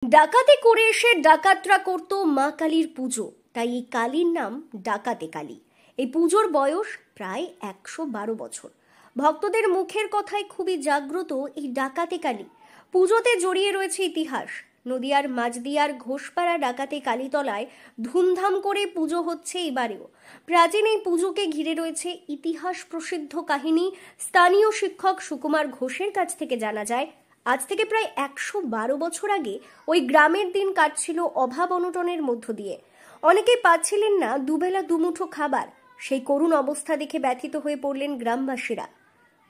ডাকাতি করে এসে ডাকাতরা করত মা কালীর পুজো, তাই এই কালীর নাম ডাকাতে কালী। এই পুজোর বয়স প্রায় 112 বছর। ভক্তদের মুখের কথায় খুবই জাগ্রত এই ডাকাতে কালী পুজোতে জড়িয়ে রয়েছে ইতিহাস। নদিয়ার মাঝদিয়ার ঘোষপাড়া ডাকাতে কালীতলায় ধুমধাম করে পুজো হচ্ছে এবারেও। প্রাচীন এই পুজোকে ঘিরে রয়েছে ইতিহাস প্রসিদ্ধ কাহিনী। স্থানীয় শিক্ষক সুকুমার ঘোষের কাছ থেকে জানা যায়, আজ থেকে প্রায় 112 বছর আগে ওই গ্রামের দিন কাটছিল অভাব অনটনের মধ্য দিয়ে। অনেকেই পাচ্ছিলেন না দুবেলা দুমুঠো খাবার। সেই করুণ অবস্থা দেখে ব্যথিত হয়ে পড়লেন গ্রামবাসীরা।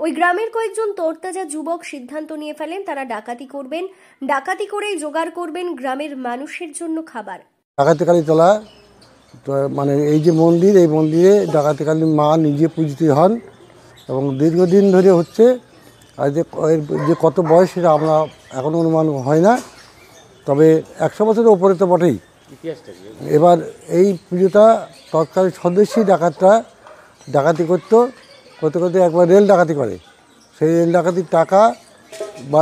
ওই গ্রামের কয়েকজন তরতাজা যুবক সিদ্ধান্ত নিয়ে ফেলেন তারা ডাকাতি করবেন, ডাকাতি করেই জোগাড় করবেন গ্রামের মানুষের জন্য খাবার। ডাকাতে কালীতলা মানে এই যে মন্দির, এই মন্দিরে ডাকাতে কালী মা নিজে পূজিত হন এবং দীর্ঘদিন ধরে হচ্ছে। আর যে কত বয়স সেটা আমরা এখনও অনুমান হয় না, তবে 100 বছরের ওপরে তো বটেই। এবার এই পুজোটা তৎকালীন স্বদেশী ডাকাতরা ডাকাতি করতে করতে একবার রেল ডাকাতি করে। সেই রেল ডাকাতির টাকা বা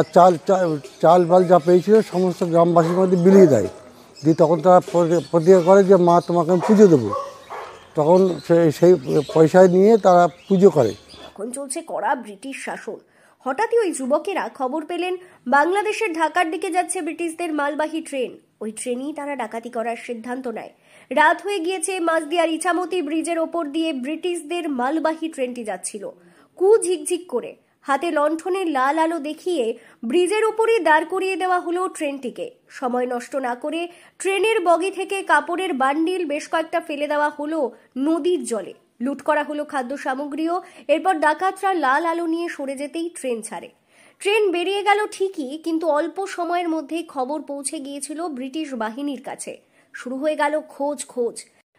চাল বাল যা পেয়েছিল সমস্ত গ্রামবাসীর মধ্যে বিলিয়ে দেয়, দিয়ে তখন তারা প্রতিজ্ঞা করে যে মা তোমাকে আমি পুজো দেবো। তখন সেই পয়সায় নিয়ে তারা পুজো করে। এখন চলছে কড়া ব্রিটিশ শাসন। হঠাৎই ওই যুবকেরা খবর পেলেন বাংলাদেশের ঢাকার দিকে যাচ্ছে ব্রিটিশদের মালবাহী ট্রেন। ওই ট্রেনেই তারা ডাকাতি করার সিদ্ধান্ত নেয়। রাত হয়ে গিয়েছে, মাঝদিয়ার ইছামতি ব্রিজের ওপর দিয়ে ব্রিটিশদের মালবাহী ট্রেনটি যাচ্ছিল। ঝিকঝিক করে হাতে লণ্ঠনের লাল আলো দেখিয়ে ব্রিজের উপরে দাঁড় করিয়ে দেওয়া হলো ট্রেনটিকে। সময় নষ্ট না করে ট্রেনের বগি থেকে কাপড়ের বান্ডিল বেশ কয়েকটা ফেলে দেওয়া হলো নদীর জলে। লুট করা হলো খাদ্য সামগ্রীও। এরপর ডাকাতরা লাল আলো নিয়ে সরে যেতেই ট্রেন ছাড়ে। ট্রেন বেরিয়ে গেল ঠিকই, কিন্তু অল্প সময়ের মধ্যেই খবর পৌঁছে গিয়েছিল ব্রিটিশ বাহিনীর কাছে। শুরু হয়ে গেল খোঁজ।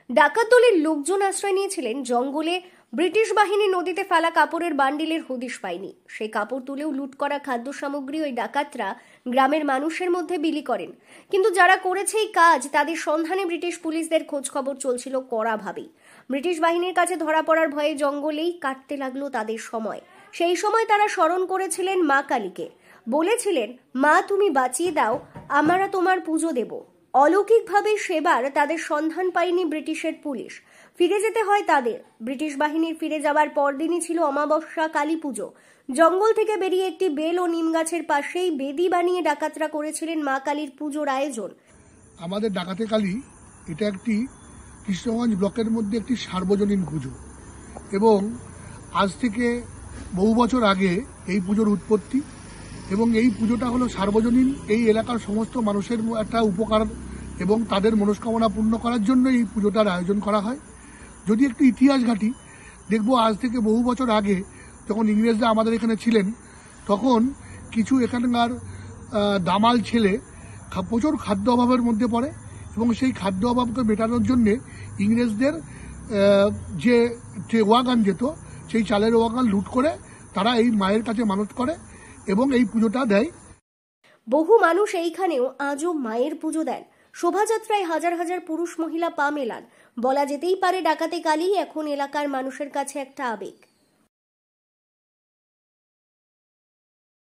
ডাকাত দলের লোকজন আশ্রয় নিয়েছিলেন জঙ্গলে। ব্রিটিশ বাহিনী নদীতে ফেলা কাপড়ের বান্ডিলের হদিশ পায়নি। সেই কাপড় তুলেও লুট করা খাদ্য সামগ্রী ওই ডাকাতরা গ্রামের মানুষের মধ্যে বিলি করেন। কিন্তু যারা করেছে এই কাজ তাদের সন্ধানে ব্রিটিশ পুলিশদের খোঁজ খবর চলছিল কড়াভাবেই। ব্রিটিশ বাহিনীর কাছে ধরা পড়ার ভয়ে জঙ্গলেই কাটতে লাগলো তাদের সময়। সেই সময় তারা স্মরণ করেছিলেন মা কালীকে, বলেছিলেন, মা তুমি বাঁচিয়ে দাও, আমরা তোমার পুজো দেব। অলৌকিকভাবে সেবার তাদের সন্ধান পায়নি ব্রিটিশের পুলিশ। ফিরে যেতে হয় তাদের। ব্রিটিশ বাহিনীর ফিরে যাওয়ার পরদিনই ছিল অমাবস্যা কালী পুজো। জঙ্গল থেকে বেরিয়ে একটি বেল ও নিম গাছের পাশেই বেদি বানিয়ে ডাকাতরা করেছিলেন মা কালীর পুজোর আয়োজন। আমাদের ডাকাতে কালী এটা একটি কৃষ্ণগঞ্জ ব্লকের মধ্যে একটি সার্বজনীন পুজো এবং আজ থেকে বহু বছর আগে এই পুজোর উৎপত্তি এবং এই পুজোটা হলো সার্বজনীন। এই এলাকার সমস্ত মানুষের একটা উপকার এবং তাদের মনস্কামনা পূর্ণ করার জন্য এই পুজোটার আয়োজন করা হয়। যদি একটু ইতিহাস ঘাঁটি দেখব, আজ থেকে বহু বছর আগে যখন ইংরেজরা আমাদের এখানে ছিলেন তখন কিছু এখানকার দামাল ছেলে প্রচুর খাদ্য অভাবের মধ্যে পড়ে এবং সেই খাদ্য অভাবকে মেটানোর জন্যে ইংরেজদের যে ওয়াগান যেত সেই চালের ওয়াগান লুট করে তারা এই মায়ের কাছে মানত করে এবং এই পুজোটা দেয়। বহু মানুষ এইখানেও আজও মায়ের পুজো দেন। শোভাযাত্রায় হাজার হাজার পুরুষ মহিলা পা মেলান। বলা যেতেই পারে ডাকাতে কালী এখন এলাকার মানুষের কাছে একটা আবেগ।